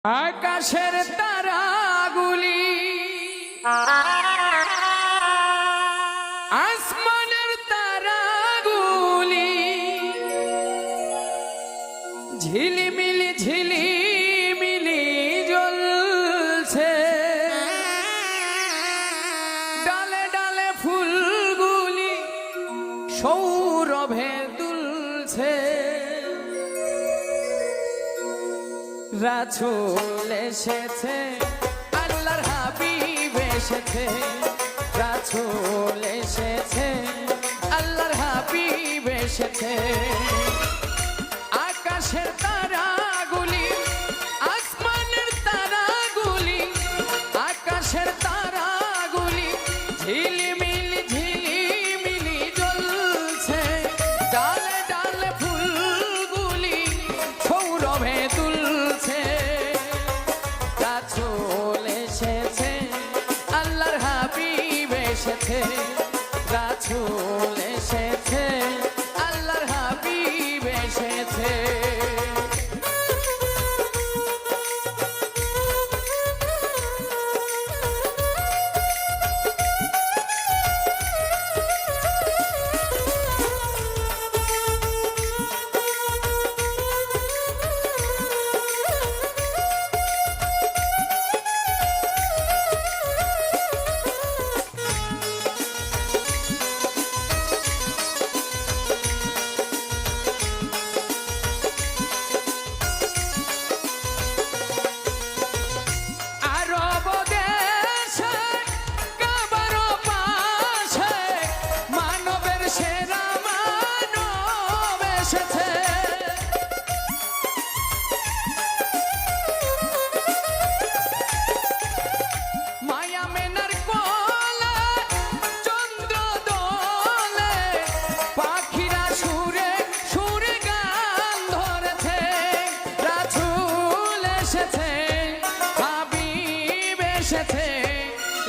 আকাশের তারাগুলি আসমানের তারাগুলি ঝিলিমিলি ঝিলিমিলি জ্বলছে, ডালে ডালে ফুলগুলি সৌরভে দুলছে। রাসূল এসেছে, আল্লাহর হাবিব এসেছে। রাসূল এসেছে, আল্লাহর হাবিব এসেছে। আকাশের তারাগুলি আসমানের তারাগুলি, আকাশের তারাগুলি ঝিলিমিলি ঝিলিমিলি জ্বলছে, ডালে ডালে ফুলগুলি সৌরভে দুলছে। রাসূল এসেছে, আল্লাহর হাবিব এসেছে। রাসূল এসেছে, আল্লাহর হাবিব এসেছে।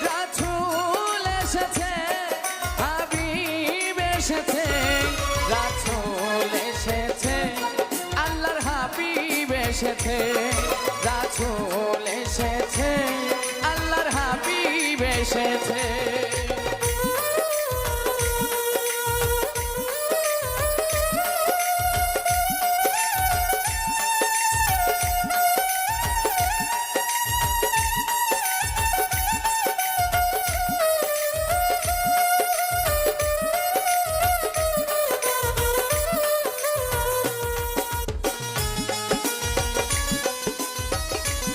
রাসূল এসেছে, হাবিব এসেছে। রাসূল এসেছে, আল্লাহর হাবিব এসেছে। রাসূল এসেছে, আল্লাহর হাবিব এসেছে।